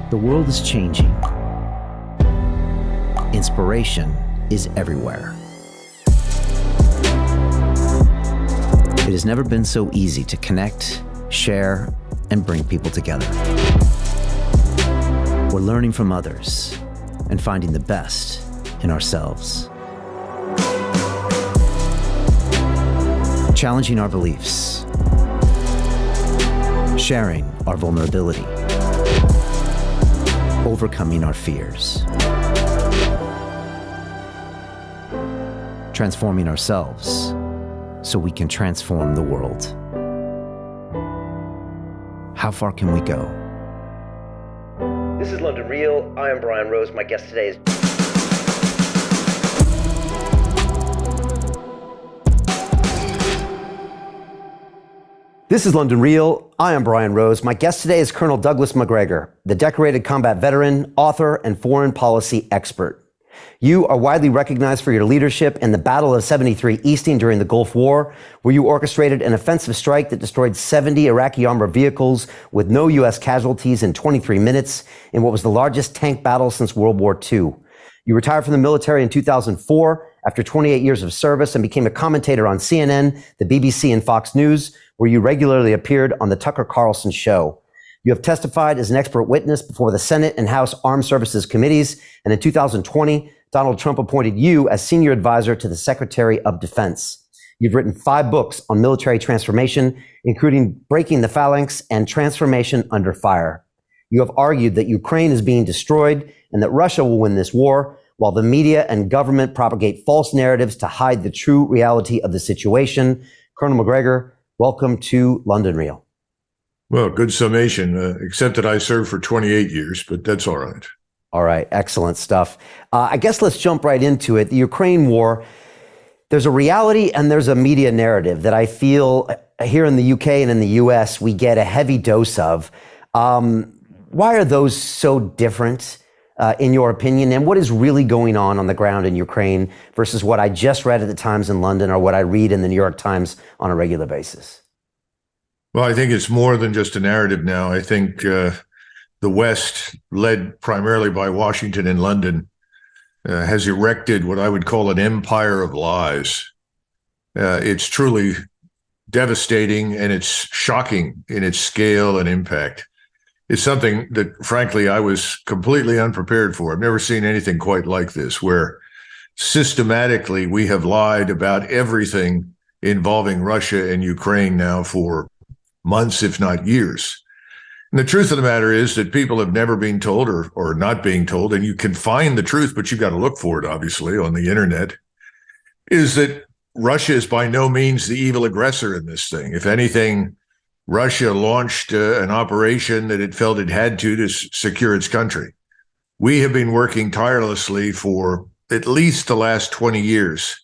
The world is changing. Inspiration is everywhere. It has never been so easy to connect, share, and bring people together. We're learning from others and finding the best in ourselves. Challenging our beliefs. Sharing our vulnerability. Overcoming our fears. Transforming ourselves so we can transform the world. How far can we go? This is London Real. I am Brian Rose. My guest today is... This is London Real. I am Brian Rose. My guest today is Colonel Douglas Macgregor, the decorated combat veteran, author, and foreign policy expert. You are widely recognized for your leadership in the Battle of 73 Easting during the Gulf War, where you orchestrated an offensive strike that destroyed 70 Iraqi armored vehicles with no U.S. casualties in 23 minutes in what was the largest tank battle since World War II. You retired from the military in 2004 after 28 years of service and became a commentator on CNN, the BBC, and Fox News, where you regularly appeared on the Tucker Carlson Show. You have testified as an expert witness before the Senate and House Armed Services Committees, and in 2020, Donald Trump appointed you as senior advisor to the Secretary of Defense. You've written 5 books on military transformation, including Breaking the Phalanx and Transformation Under Fire. You have argued that Ukraine is being destroyed and that Russia will win this war, while the media and government propagate false narratives to hide the true reality of the situation. Colonel Macgregor, welcome to London Real. Well, good summation, except that I served for 28 years, but that's all right. All right, excellent stuff. I guess let's jump right into it. The Ukraine war, there's a reality and there's a media narrative that I feel here in the UK and in the US we get a heavy dose of. Why are those so different, in your opinion? And what is really going on the ground in Ukraine versus what I just read at the Times in London or what I read in the New York Times on a regular basis? Well, I think it's more than just a narrative now. I think the West, led primarily by Washington and London, has erected what I would call an empire of lies. It's truly devastating and it's shocking in its scale and impact. It's something that, frankly, I was completely unprepared for. I've never seen anything quite like this, where systematically we have lied about everything involving Russia and Ukraine now for months, if not years. And the truth of the matter is that people have never been told or not being told, and you can find the truth, but you've got to look for it, obviously, on the internet, is that Russia is by no means the evil aggressor in this thing. If anything, Russia launched an operation that it felt it had to secure its country. We have been working tirelessly for at least the last 20 years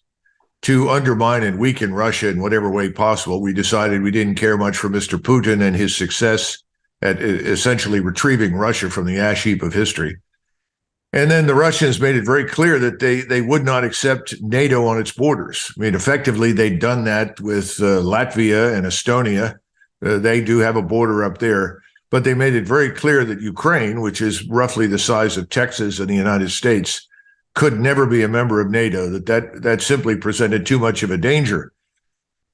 to undermine and weaken Russia in whatever way possible. We decided we didn't care much for Mr. Putin and his success at essentially retrieving Russia from the ash heap of history. And then the Russians made it very clear that they would not accept NATO on its borders. I mean, effectively, they'd done that with Latvia and Estonia. They do have a border up there, but they made it very clear that Ukraine, which is roughly the size of Texas and the United States, could never be a member of NATO, that simply presented too much of a danger.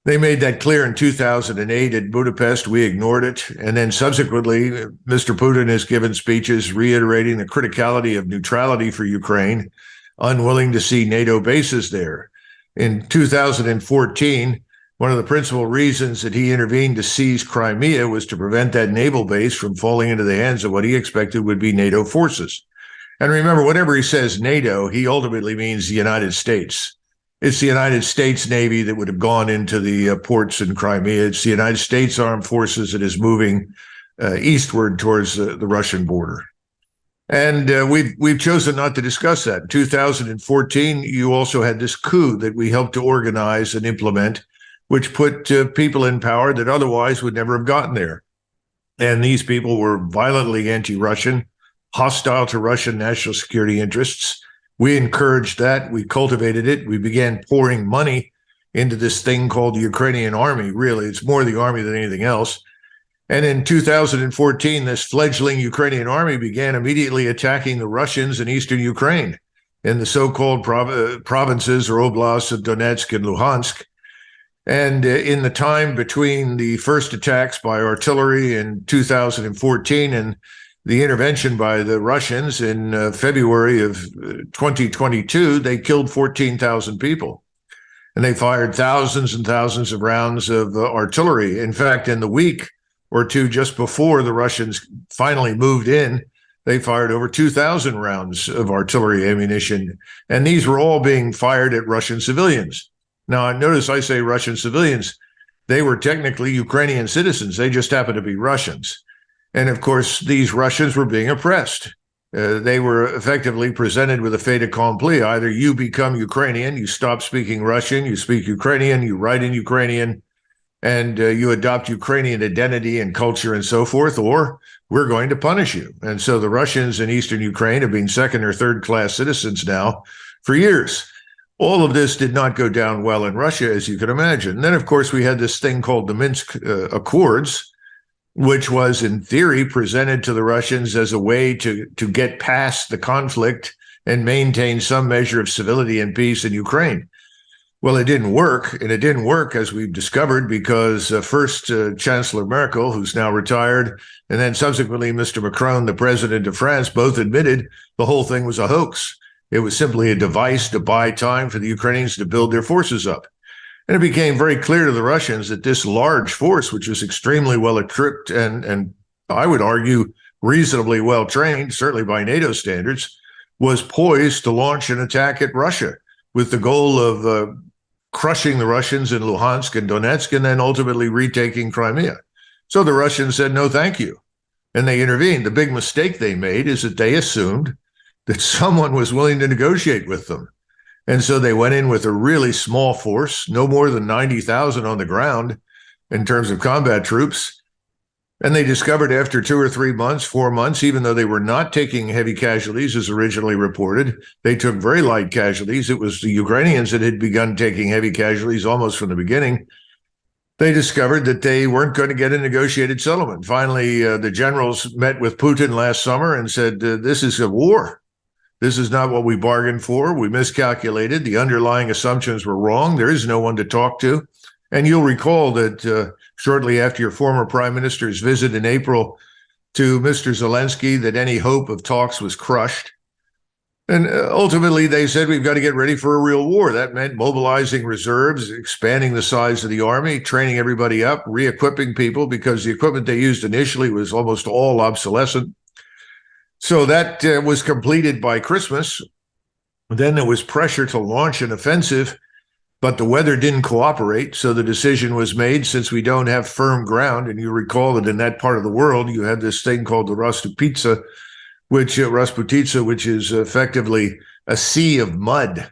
They made that clear in 2008 at Budapest. We ignored it. And then subsequently, Mr. Putin has given speeches reiterating the criticality of neutrality for Ukraine, unwilling to see NATO bases there. In 2014, one of the principal reasons that he intervened to seize Crimea was to prevent that naval base from falling into the hands of what he expected would be NATO forces. And remember, whenever he says NATO, he ultimately means the United States. It's the United States Navy that would have gone into the ports in Crimea. It's the United States Armed Forces that is moving eastward towards the Russian border. And we've chosen not to discuss that. In 2014, you also had this coup that we helped to organize and implement, which put people in power that otherwise would never have gotten there. And these people were violently anti-Russian, hostile to Russian national security interests. We encouraged that. We cultivated it. We began pouring money into this thing called the Ukrainian army. Really, it's more the army than anything else. And in 2014, this fledgling Ukrainian army began immediately attacking the Russians in eastern Ukraine, in the so-called provinces or oblasts of Donetsk and Luhansk. And in the time between the first attacks by artillery in 2014 and the intervention by the Russians in February of 2022, they killed 14,000 people. And they fired thousands and thousands of rounds of artillery. In fact, in the week or two just before the Russians finally moved in, they fired over 2,000 rounds of artillery ammunition. And these were all being fired at Russian civilians. Now, notice I say Russian civilians. They were technically Ukrainian citizens. They just happened to be Russians. And of course, these Russians were being oppressed. They were effectively presented with a fait accompli. Either you become Ukrainian, you stop speaking Russian, you speak Ukrainian, you write in Ukrainian, and you adopt Ukrainian identity and culture and so forth, or we're going to punish you. And so the Russians in eastern Ukraine have been second or third class citizens now for years. All of this did not go down well in Russia, as you can imagine. And then, of course, we had this thing called the Minsk Accords, which was in theory presented to the Russians as a way to get past the conflict and maintain some measure of civility and peace in Ukraine. Well, it didn't work, and it didn't work, as we've discovered, because first Chancellor Merkel, who's now retired, and then subsequently Mr. Macron, the president of France, both admitted the whole thing was a hoax. It was simply a device to buy time for the Ukrainians to build their forces up. And it became very clear to the Russians that this large force, which was extremely well equipped and I would argue reasonably well trained, certainly by NATO standards, was poised to launch an attack at Russia with the goal of crushing the Russians in Luhansk and Donetsk, and then ultimately retaking Crimea. So the Russians said, no, thank you. And they intervened. The big mistake they made is that they assumed that someone was willing to negotiate with them. And so they went in with a really small force, no more than 90,000 on the ground in terms of combat troops. And they discovered after 2 or 3 months, 4 months, even though they were not taking heavy casualties as originally reported, they took very light casualties. It was the Ukrainians that had begun taking heavy casualties almost from the beginning. They discovered that they weren't going to get a negotiated settlement. Finally, the generals met with Putin last summer and said, this is a war. This is not what we bargained for. We miscalculated. The underlying assumptions were wrong. There is no one to talk to. And you'll recall that shortly after your former prime minister's visit in April to Mr. Zelensky, that any hope of talks was crushed. And ultimately, they said, we've got to get ready for a real war. That meant mobilizing reserves, expanding the size of the army, training everybody up, re-equipping people, because the equipment they used initially was almost all obsolescent. So that was completed by Christmas. Then there was pressure to launch an offensive, but the weather didn't cooperate. So the decision was made, since we don't have firm ground, and you recall that in that part of the world, you had this thing called the Rasputitsa, which is effectively a sea of mud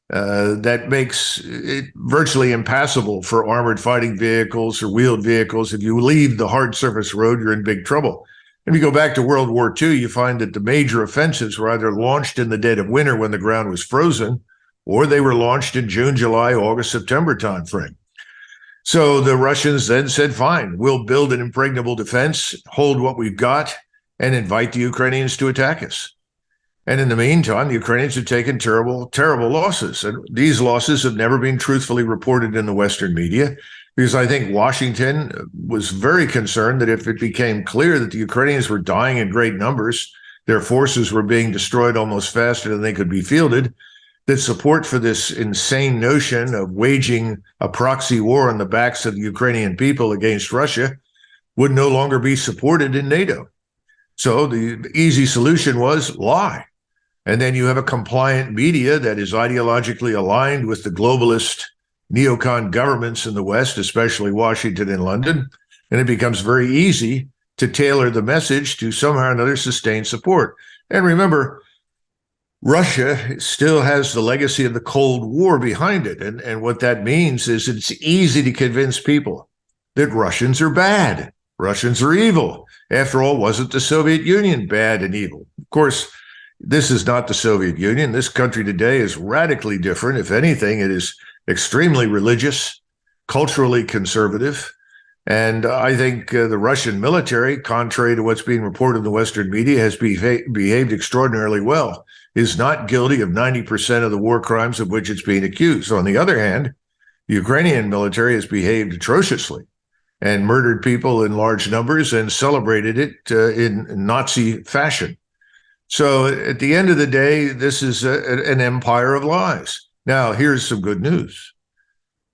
that makes it virtually impassable for armored fighting vehicles or wheeled vehicles. If you leave the hard surface road, you're in big trouble. If you go back to World War II, you find that the major offensives were either launched in the dead of winter when the ground was frozen, or they were launched in June, July, August, September timeframe. So the Russians then said, fine, we'll build an impregnable defense, hold what we've got, and invite the Ukrainians to attack us. And in the meantime, the Ukrainians have taken terrible, terrible losses. And these losses have never been truthfully reported in the Western media, because I think Washington was very concerned that if it became clear that the Ukrainians were dying in great numbers, their forces were being destroyed almost faster than they could be fielded, that support for this insane notion of waging a proxy war on the backs of the Ukrainian people against Russia would no longer be supported in NATO. So the easy solution was lie. And then you have a compliant media that is ideologically aligned with the globalist neocon governments in the West, especially Washington and London. And it becomes very easy to tailor the message to somehow or another sustain support. And remember, Russia still has the legacy of the Cold War behind it. And what that means is it's easy to convince people that Russians are bad. Russians are evil. After all, wasn't the Soviet Union bad and evil? Of course, this is not the Soviet Union. This country today is radically different. If anything, it is extremely religious, culturally conservative, And I think the Russian military, contrary to what's being reported in the Western media, has behaved extraordinarily well, is not guilty of 90% of the war crimes of which it's being accused. On the other hand, the Ukrainian military has behaved atrociously and murdered people in large numbers and celebrated it in Nazi fashion. So at the end of the day, this is an empire of lies. Now, here's some good news.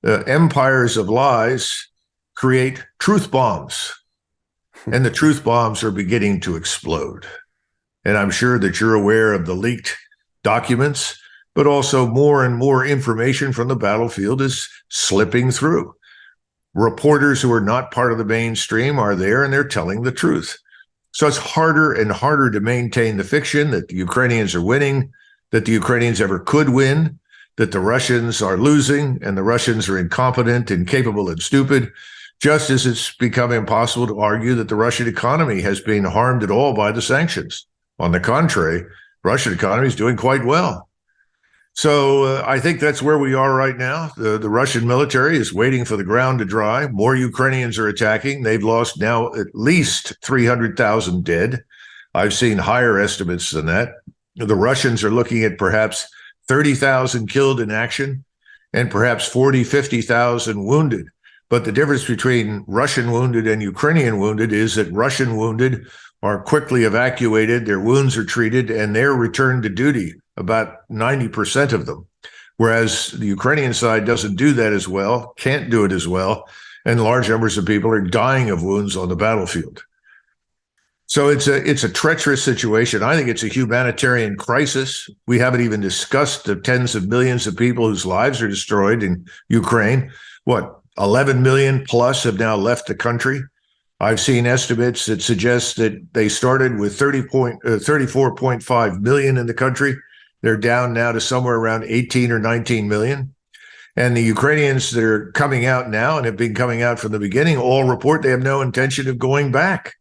Empires of lies create truth bombs, and the truth bombs are beginning to explode. And I'm sure that you're aware of the leaked documents, but also more and more information from the battlefield is slipping through. Reporters who are not part of the mainstream are there, and they're telling the truth. So it's harder and harder to maintain the fiction that the Ukrainians are winning, that the Ukrainians ever could win, that the Russians are losing, and the Russians are incompetent, incapable, and stupid, just as it's become impossible to argue that the Russian economy has been harmed at all by the sanctions. On the contrary, the Russian economy is doing quite well. So I think that's where we are right now. The Russian military is waiting for the ground to dry. More Ukrainians are attacking. They've lost now at least 300,000 dead. I've seen higher estimates than that. The Russians are looking at perhaps 30,000 killed in action and perhaps 40, 50,000 wounded. But the difference between Russian wounded and Ukrainian wounded is that Russian wounded are quickly evacuated, their wounds are treated, and they're returned to duty, about 90% of them. Whereas the Ukrainian side doesn't do that as well, can't do it as well, and large numbers of people are dying of wounds on the battlefield. So it's a treacherous situation. I think it's a humanitarian crisis. We haven't even discussed the tens of millions of people whose lives are destroyed in Ukraine. 11 million plus have now left the country. I've seen estimates that suggest that they started with 34.5 million in the country. They're down now to somewhere around 18 or 19 million. And the Ukrainians that are coming out now and have been coming out from the beginning all report they have no intention of going back.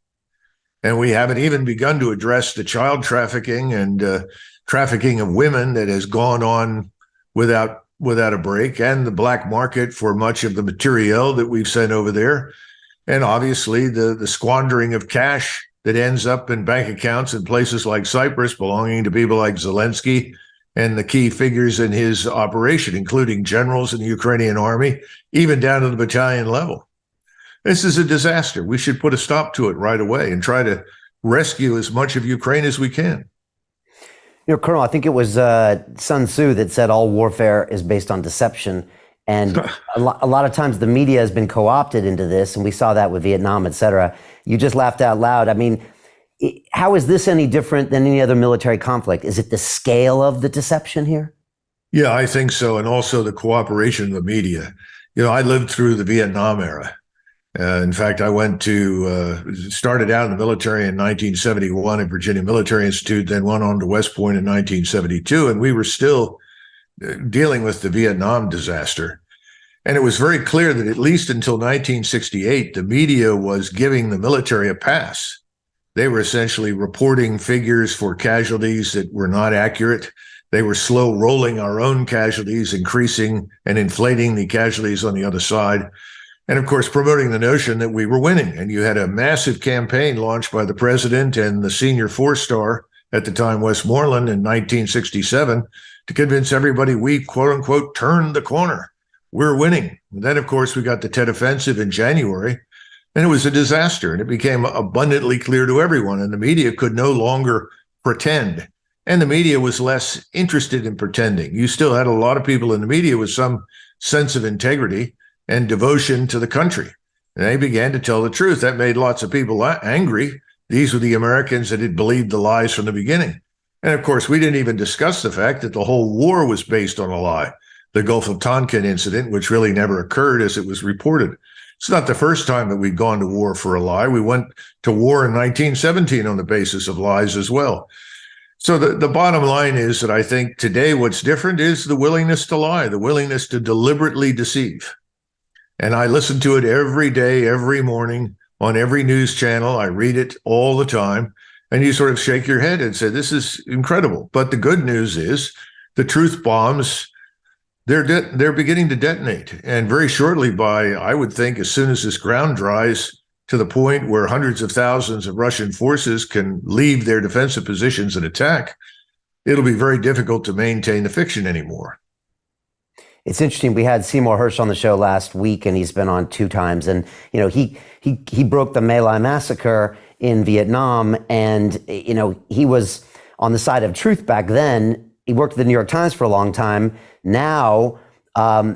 And we haven't even begun to address the child trafficking and trafficking of women that has gone on without a break, and the black market for much of the material that we've sent over there. And obviously the squandering of cash that ends up in bank accounts in places like Cyprus belonging to people like Zelensky and the key figures in his operation, including generals in the Ukrainian army, even down to the battalion level. This is a disaster. We should put a stop to it right away and try to rescue as much of Ukraine as we can. Colonel, I think it was Sun Tzu that said all warfare is based on deception. And a lot of times the media has been co-opted into this, and we saw that with Vietnam, et cetera. You just laughed out loud. I mean, how is this any different than any other military conflict? Is it the scale of the deception here? Yeah, I think so. And also the cooperation of the media. I lived through the Vietnam era. In fact, I started out in the military in 1971 at Virginia Military Institute, then went on to West Point in 1972, and we were still dealing with the Vietnam disaster. And it was very clear that at least until 1968, the media was giving the military a pass. They were essentially reporting figures for casualties that were not accurate. They were slow rolling our own casualties, increasing and inflating the casualties on the other side. And of course, promoting the notion that we were winning. And you had a massive campaign launched by the president and the senior four-star at the time, Westmoreland, in 1967, to convince everybody we, quote unquote, turned the corner. We're winning. And then, of course, we got the Tet Offensive in January, and it was a disaster. And it became abundantly clear to everyone. And the media could no longer pretend. And the media was less interested in pretending. You still had a lot of people in the media with some sense of integrity and devotion to the country. And they began to tell the truth. That made lots of people angry. These were the Americans that had believed the lies from the beginning. And of course, we didn't even discuss the fact that the whole war was based on a lie. The Gulf of Tonkin incident, which really never occurred as it was reported. It's not the first time that we've gone to war for a lie. We went to war in 1917 on the basis of lies as well. So the bottom line is that I think today what's different is the willingness to lie, the willingness to deliberately deceive. And I listen to it every day, every morning, on every news channel. I read it all the time. And you sort of shake your head and say, this is incredible. But the good news is the truth bombs They're beginning to detonate, and very shortly, by I would think, as soon as this ground dries to the point where hundreds of thousands of Russian forces can leave their defensive positions and attack, it'll be very difficult to maintain the fiction anymore. It's interesting. We had Seymour Hersh on the show last week, and he's been on 2 times. And he broke the My Lai massacre in Vietnam, and he was on the side of truth back then. He worked at the New York Times for a long time. Now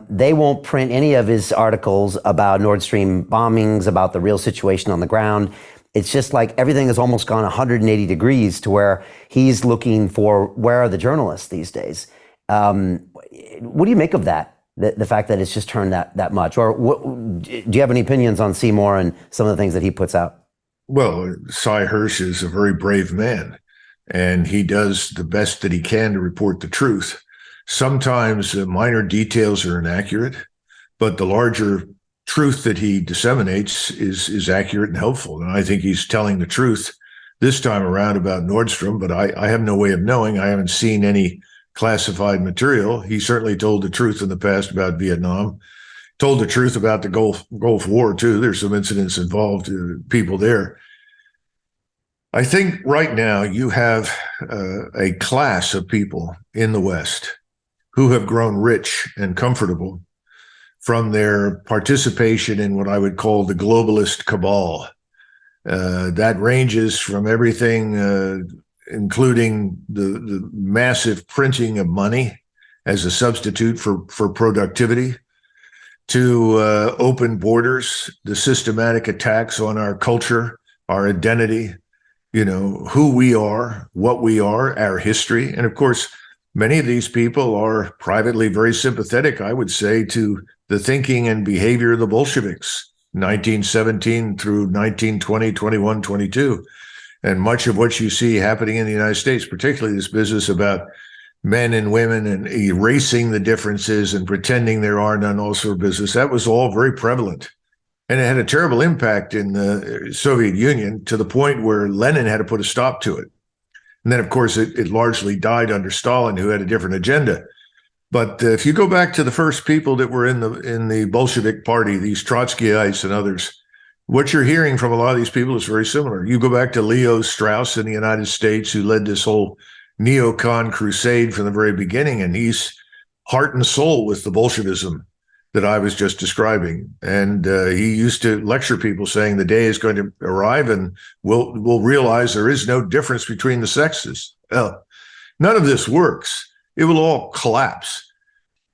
they won't print any of his articles about Nord Stream bombings, about the real situation on the ground. It's just like everything has almost gone 180 degrees to where he's looking for where are the journalists these days. What do you make of that? The fact that it's just turned that much? Or do you have any opinions on Seymour and some of the things that he puts out? Well, Cy Hersh is a very brave man, and he does the best that he can to report the truth. Sometimes minor details are inaccurate, but the larger truth that he disseminates is accurate and helpful. And I think he's telling the truth this time around about Nordstrom, but I have no way of knowing. I haven't seen any classified material. He certainly told the truth in the past about Vietnam, told the truth about the Gulf War, too. There's some incidents involved, people there. I think right now you have a class of people in the West who have grown rich and comfortable from their participation in what I would call the globalist cabal. That ranges from everything, including the massive printing of money as a substitute for productivity, to open borders, the systematic attacks on our culture, our identity, who we are, what we are, our history. And of course, many of these people are privately very sympathetic, I would say, to the thinking and behavior of the Bolsheviks, 1917 through 1920, 21, 22. And much of what you see happening in the United States, particularly this business about men and women and erasing the differences and pretending there are none, all sort of business, that was all very prevalent. And it had a terrible impact in the Soviet Union to the point where Lenin had to put a stop to it. And then, of course, it largely died under Stalin, who had a different agenda. But if you go back to the first people that were in the Bolshevik Party, these Trotskyites and others, what you're hearing from a lot of these people is very similar. You go back to Leo Strauss in the United States, who led this whole neocon crusade from the very beginning, and he's heart and soul with the Bolshevism that I was just describing. And he used to lecture people saying the day is going to arrive and we'll realize there is no difference between the sexes. None of this works. It will all collapse.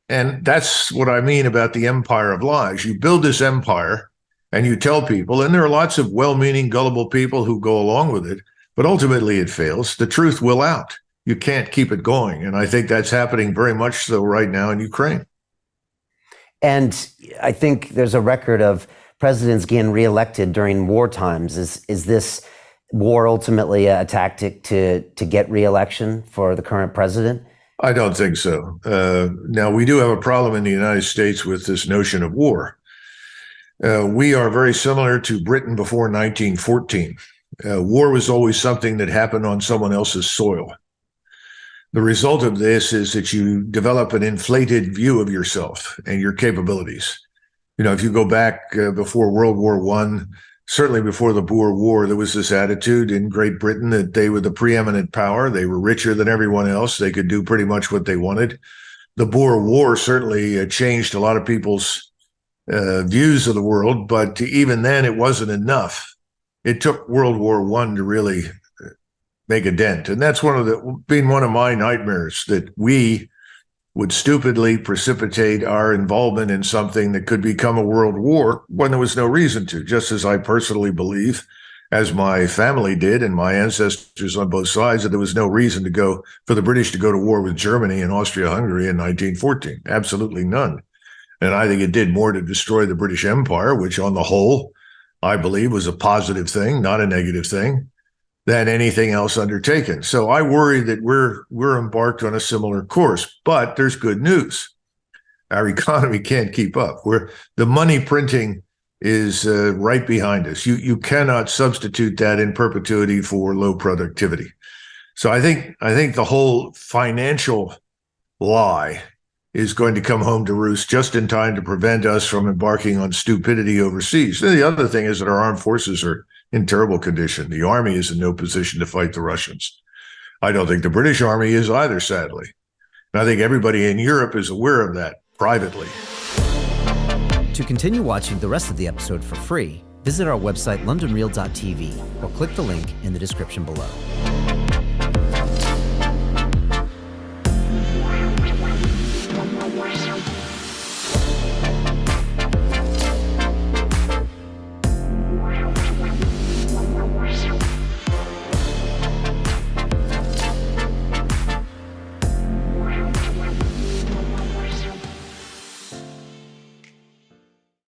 And that's what I mean about the empire of lies. You build this empire and you tell people, and there are lots of well-meaning, gullible people who go along with it, but ultimately it fails. The truth will out. You can't keep it going. And I think that's happening very much so right now in Ukraine. And I think there's a record of presidents getting reelected during war times. Is this war ultimately a tactic to get reelection for the current president? I don't think so. Now, we do have a problem in the United States with this notion of war. We are very similar to Britain before 1914. War was always something that happened on someone else's soil. The result of this is that you develop an inflated view of yourself and your capabilities. If you go back before World War I, certainly before the Boer War, there was this attitude in Great Britain that they were the preeminent power. They were richer than everyone else. They could do pretty much what they wanted. The Boer War certainly changed a lot of people's views of the world, but even then it wasn't enough. It took World War I to really make a dent. And that's been one of my nightmares, that we would stupidly precipitate our involvement in something that could become a world war when there was no reason to, just as I personally believe, as my family did and my ancestors on both sides, that there was no reason for the British to go to war with Germany and Austria-Hungary in 1914. Absolutely none. And I think it did more to destroy the British Empire, which on the whole, I believe was a positive thing, not a negative thing, than anything else undertaken. So I worry that we're embarked on a similar course, but there's good news. Our economy can't keep up. The money printing is right behind us. You cannot substitute that in perpetuity for low productivity. So I think the whole financial lie is going to come home to roost just in time to prevent us from embarking on stupidity overseas. And the other thing is that our armed forces are in terrible condition. The Army is in no position to fight the Russians. I don't think the British Army is either, sadly. And I think everybody in Europe is aware of that privately. To continue watching the rest of the episode for free, visit our website londonreal.tv or click the link in the description below.